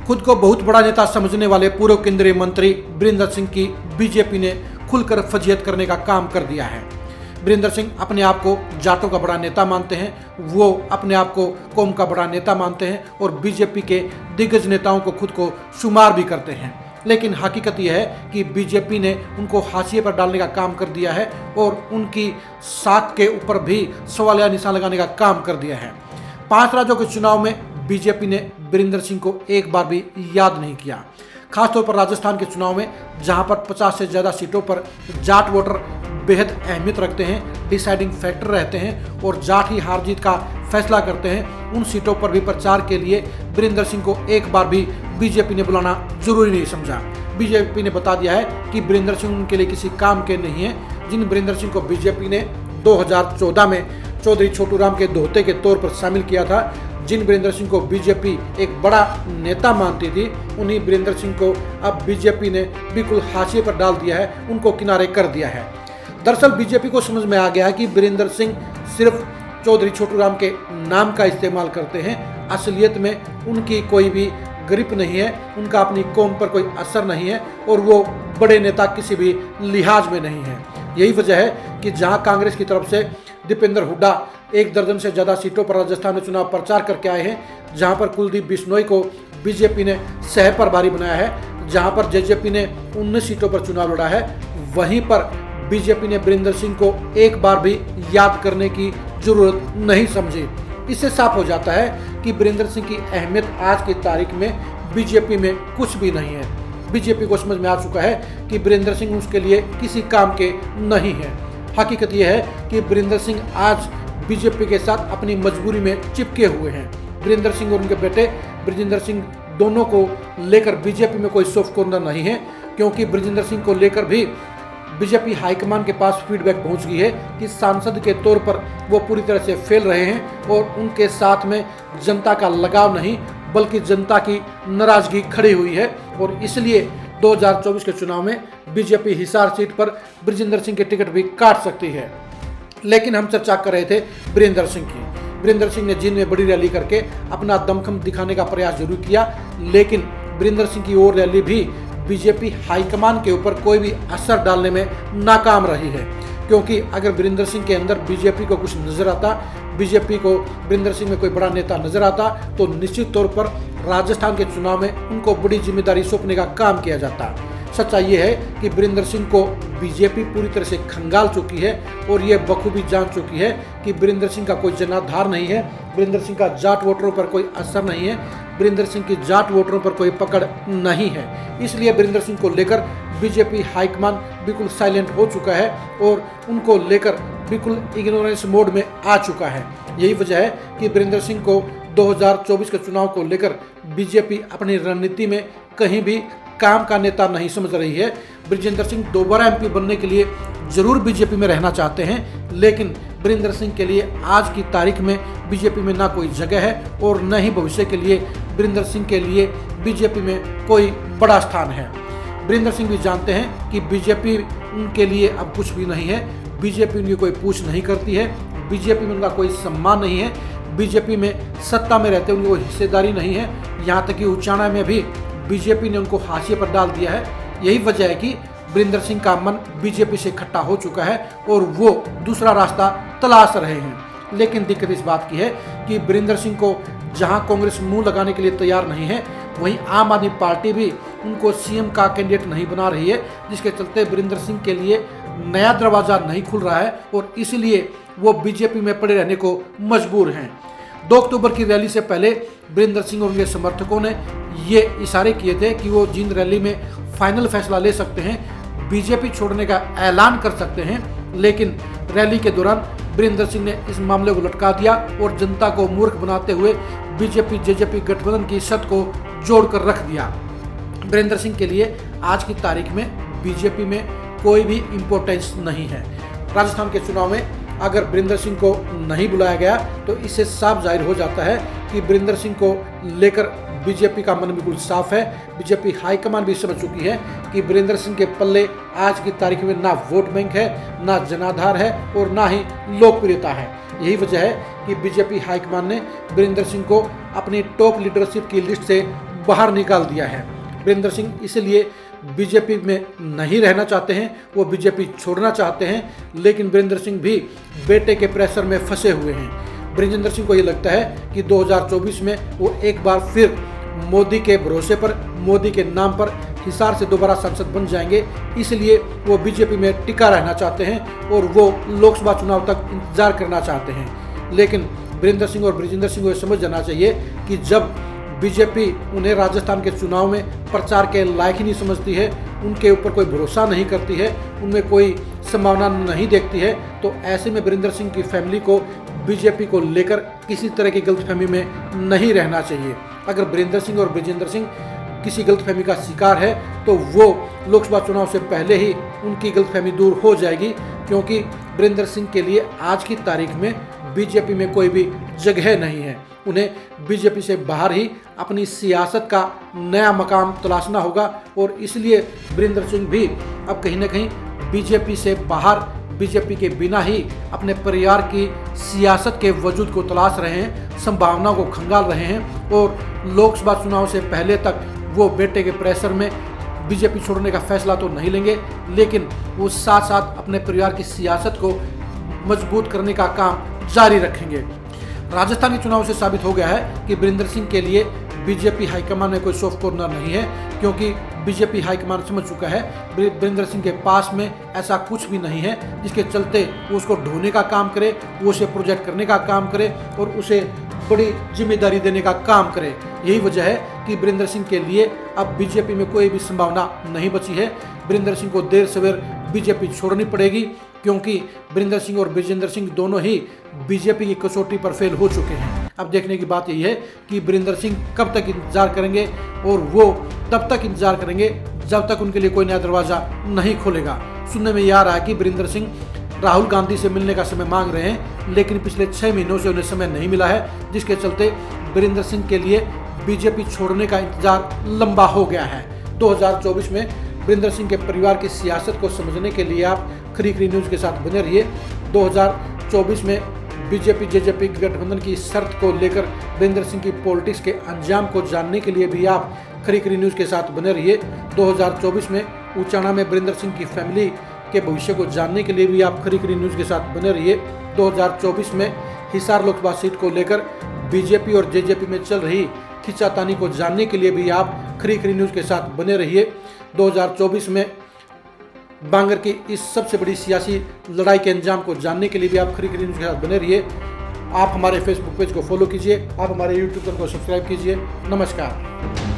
खुद को बहुत बड़ा नेता समझने वाले पूर्व केंद्रीय मंत्री वीरेंद्र सिंह की बीजेपी ने खुलकर फजीहत करने का काम कर दिया है। वीरेंद्र सिंह अपने आप को जाटों का बड़ा नेता मानते हैं, वो अपने आप को कौम का बड़ा नेता मानते हैं और बीजेपी के दिग्गज नेताओं को खुद को शुमार भी करते हैं। लेकिन हकीकत यह है कि बीजेपी ने उनको हाशिए पर डालने का काम कर दिया है और उनकी साख के ऊपर भी सवालिया निशान लगाने का काम कर दिया है। 5 राज्यों के चुनाव में बीजेपी ने वीरेंद्र सिंह को एक बार भी याद नहीं किया। खासतौर पर राजस्थान के चुनाव में जहां पर 50 से ज़्यादा सीटों पर जाट वोटर बेहद अहमियत रखते हैं, डिसाइडिंग फैक्टर रहते हैं और जाट ही हार जीत का फैसला करते हैं, उन सीटों पर भी प्रचार के लिए वीरेंद्र सिंह को एक बार भी बीजेपी ने बुलाना जरूरी नहीं समझा। बीजेपी ने बता दिया है कि वीरेंद्र सिंह उनके लिए किसी काम के नहीं है। जिन वीरेंद्र सिंह को बीजेपी ने 2014 में चौधरी छोटू राम के दोहते के तौर पर शामिल किया था, जिन वीरेंद्र सिंह को बीजेपी एक बड़ा नेता मानती थी, उन्हीं वीरेंद्र सिंह को अब बीजेपी ने बिल्कुल हाशिए पर डाल दिया है, उनको किनारे कर दिया है। दरअसल बीजेपी को समझ में आ गया है कि वीरेंद्र सिंह सिर्फ चौधरी छोटू राम के नाम का इस्तेमाल करते हैं, असलियत में उनकी कोई भी ग्रिप नहीं है, उनका अपनी कौम पर कोई असर नहीं है और वो बड़े नेता किसी भी लिहाज में नहीं है। यही वजह है कि जहां कांग्रेस की तरफ से दीपेंद्र हुड्डा 1 दर्जन से ज़्यादा सीटों पर राजस्थान में चुनाव प्रचार करके आए हैं, जहां पर कुलदीप बिश्नोई को बीजेपी ने सह प्रभारी बनाया है, जहां पर जेजेपी ने 19 सीटों पर चुनाव लड़ा है, वहीं पर बीजेपी ने वीरेंद्र सिंह को एक बार भी याद करने की जरूरत नहीं समझी। इससे साफ हो जाता है कि वीरेंद्र सिंह की अहमियत आज की तारीख में बीजेपी में कुछ भी नहीं है। बीजेपी को समझ में आ चुका है कि वीरेंद्र सिंह उसके लिए किसी काम के नहीं है। हकीकत यह है कि वीरेंद्र सिंह आज बीजेपी के साथ अपनी मजबूरी में चिपके हुए हैं। वीरेंद्र सिंह और उनके बेटे ब्रजेंद्र सिंह दोनों को लेकर बीजेपी में कोई सॉफ्ट कॉर्नर नहीं है, क्योंकि ब्रजेंद्र सिंह को लेकर भी बीजेपी हाईकमान के पास फीडबैक पहुंच गई है कि सांसद के तौर पर वो पूरी तरह से फेल रहे हैं और उनके साथ में जनता का लगाव नहीं बल्कि जनता की नाराजगी खड़ी हुई है और इसलिए 2024 के चुनाव में बीजेपी हिसार सीट पर ब्रजेंद्र सिंह की टिकट भी काट सकती है। लेकिन हम चर्चा कर रहे थे वीरेंद्र सिंह की। वीरेंद्र सिंह ने जींद में बड़ी रैली करके अपना दमखम दिखाने का प्रयास जरूर किया, लेकिन वीरेंद्र सिंह की और रैली भी बीजेपी हाईकमान के ऊपर कोई भी असर डालने में नाकाम रही है। क्योंकि अगर वीरेंद्र सिंह के अंदर बीजेपी को कुछ नजर आता, बीजेपी को वीरेंद्र सिंह में कोई बड़ा नेता नजर आता, तो निश्चित तौर पर राजस्थान के चुनाव में उनको बड़ी जिम्मेदारी सौंपने का काम किया जाता। सच्चाई ये है कि वीरेंद्र सिंह को बीजेपी पूरी तरह से खंगाल चुकी है और ये बखूबी जान चुकी है कि वीरेंद्र सिंह का कोई जनाधार नहीं है, वीरेंद्र सिंह का जाट वोटरों पर कोई असर नहीं है, वीरेंद्र सिंह की जाट वोटरों पर कोई पकड़ नहीं है। इसलिए वीरेंद्र सिंह को लेकर बीजेपी हाईकमान बिल्कुल साइलेंट हो चुका है और उनको लेकर बिल्कुल इग्नोरेंस मोड में आ चुका है। यही वजह है कि वीरेंद्र सिंह को 2024 के चुनाव को लेकर बीजेपी अपनी रणनीति में कहीं भी काम का नेता नहीं समझ रही है। ब्रजेंद्र सिंह दोबारा एमपी बनने के लिए जरूर बीजेपी में रहना चाहते हैं, लेकिन वीरेंद्र सिंह के लिए आज की तारीख में बीजेपी में ना कोई जगह है और न ही भविष्य के लिए वीरेंद्र सिंह के लिए बीजेपी में कोई बड़ा स्थान है। वीरेंद्र सिंह भी जानते हैं कि बीजेपी उनके लिए अब कुछ भी नहीं है, बीजेपी उनकी कोई पूछ नहीं करती है, बीजेपी में उनका कोई सम्मान नहीं है, बीजेपी में सत्ता में रहते उनकी कोई हिस्सेदारी नहीं है। यहाँ तक कि उचाना में भी बीजेपी ने उनको हाशिए पर डाल दिया है। यही वजह है कि वीरेंद्र सिंह का मन बीजेपी से इकट्ठा हो चुका है और वो दूसरा रास्ता तलाश रहे हैं। लेकिन दिक्कत इस बात की है कि वीरेंद्र सिंह को जहां कांग्रेस मुंह लगाने के लिए तैयार नहीं है, वहीं आम आदमी पार्टी भी उनको सीएम का कैंडिडेट नहीं बना रही है, जिसके चलते वीरेंद्र सिंह के लिए नया दरवाजा नहीं खुल रहा है और इसलिए वो बीजेपी में पड़े रहने को मजबूर हैं। 2 अक्टूबर की रैली से पहले वीरेंद्र सिंह और उनके समर्थकों ने ये इशारे किए थे कि वो जींद रैली में फाइनल फैसला ले सकते हैं, बीजेपी छोड़ने का ऐलान कर सकते हैं। लेकिन रैली के दौरान वीरेंद्र सिंह ने इस मामले को लटका दिया और जनता को मूर्ख बनाते हुए बीजेपी जेजेपी गठबंधन की शर्त को जोड़कर रख दिया। वीरेंद्र सिंह के लिए आज की तारीख में बीजेपी में कोई भी इम्पोर्टेंस नहीं है। राजस्थान के चुनाव में अगर वीरेंद्र सिंह को नहीं बुलाया गया तो इससे साफ जाहिर हो जाता है कि वीरेंद्र सिंह को लेकर बीजेपी का मन बिल्कुल साफ है। बीजेपी हाईकमान भी समझ चुकी है कि वीरेंद्र सिंह के पल्ले आज की तारीख में ना वोट बैंक है, ना जनाधार है और ना ही लोकप्रियता है। यही वजह है कि बीजेपी हाईकमान ने वीरेंद्र सिंह को अपनी टॉप लीडरशिप की लिस्ट से बाहर निकाल दिया है। वीरेंद्र सिंह इसलिए बीजेपी में नहीं रहना चाहते हैं, वो बीजेपी छोड़ना चाहते हैं, लेकिन वीरेंद्र सिंह भी बेटे के प्रेशर में फंसे हुए हैं। वीरेंद्र सिंह को ये लगता है कि 2024 में वो एक बार फिर मोदी के भरोसे पर, मोदी के नाम पर हिसार से दोबारा सांसद बन जाएंगे, इसलिए वो बीजेपी में टिका रहना चाहते हैं और वो लोकसभा चुनाव तक इंतजार करना चाहते हैं। लेकिन वीरेंद्र सिंह और बृजेंद्र सिंह को ये समझ जाना चाहिए कि जब बीजेपी उन्हें राजस्थान के चुनाव में प्रचार के लायक ही नहीं समझती है, उनके ऊपर कोई भरोसा नहीं करती है, उनमें कोई संभावना नहीं देखती है, तो ऐसे में वीरेंद्र सिंह की फैमिली को बीजेपी को लेकर किसी तरह की गलतफहमी में नहीं रहना चाहिए। अगर वीरेंद्र सिंह और बृजेंद्र सिंह किसी गलतफहमी का शिकार है तो वो लोकसभा चुनाव से पहले ही उनकी गलतफहमी दूर हो जाएगी, क्योंकि वीरेंद्र सिंह के लिए आज की तारीख में बीजेपी में कोई भी जगह नहीं है। उन्हें बीजेपी से बाहर ही अपनी सियासत का नया मकाम तलाशना होगा और इसलिए वीरेंद्र सिंह भी अब कहीं ना कहीं बीजेपी से बाहर, बीजेपी के बिना ही अपने परिवार की सियासत के वजूद को तलाश रहे हैं, संभावनाओं को खंगाल रहे हैं और लोकसभा चुनाव से पहले तक वो बेटे के प्रेशर में बीजेपी छोड़ने का फैसला तो नहीं लेंगे, लेकिन वो साथ साथ अपने परिवार की सियासत को मजबूत करने का काम जारी रखेंगे। राजस्थान के चुनाव से साबित हो गया है कि वीरेंद्र सिंह के लिए बीजेपी हाईकमान में कोई सॉफ्ट कॉर्नर नहीं है, क्योंकि बीजेपी हाईकमान समझ चुका है वीरेंद्र सिंह के पास में ऐसा कुछ भी नहीं है जिसके चलते वो उसको ढोने का काम करे, वो उसे प्रोजेक्ट करने का काम करे और उसे बड़ी जिम्मेदारी देने का काम करे। यही वजह है कि वीरेंद्र सिंह के लिए अब बीजेपी में कोई भी संभावना नहीं बची है। वीरेंद्र सिंह को देर सवेर बीजेपी छोड़नी पड़ेगी, क्योंकि वीरेंद्र सिंह और बृजेंद्र सिंह दोनों ही बीजेपी की कसौटी पर फेल हो चुके हैं। अब देखने की बात यही है कि वीरेंद्र सिंह कब तक इंतजार करेंगे और वो तब तक इंतजार करेंगे जब तक उनके लिए कोई नया दरवाजा नहीं खोलेगा। सुनने में यह आ रहा है कि वीरेंद्र सिंह राहुल गांधी से मिलने का समय मांग रहे हैं, लेकिन पिछले 6 महीनों से उन्हें समय नहीं मिला है, जिसके चलते वीरेंद्र सिंह के लिए बीजेपी छोड़ने का इंतजार लंबा हो गया है। 2024 में वीरेंद्र सिंह के परिवार की सियासत को समझने के लिए आप खरी न्यूज़ के साथ बने रहिए। 2024 में बीजेपी जेजेपी गठबंधन की शर्त को लेकर वीरेंद्र सिंह की पॉलिटिक्स के अंजाम को जानने के लिए भी आप खरी न्यूज़ के साथ बने रहिए। 2024 में उचाना में वीरेंद्र सिंह की फैमिली के भविष्य को जानने के लिए भी आप खरी न्यूज़ के साथ बने रहिए। 2024 में हिसार लोकसभा सीट को लेकर बीजेपी और जेजेपी में चल रही खींचातानी को जानने के लिए भी आप खरी न्यूज़ के साथ बने रहिए। 2024 में बांगर की इस सबसे बड़ी सियासी लड़ाई के अंजाम को जानने के लिए भी आप खरी न्यूज़ के साथ बने रहिए। आप हमारे फेसबुक पेज को फॉलो कीजिए, आप हमारे यूट्यूब चैनल को सब्सक्राइब कीजिए। नमस्कार।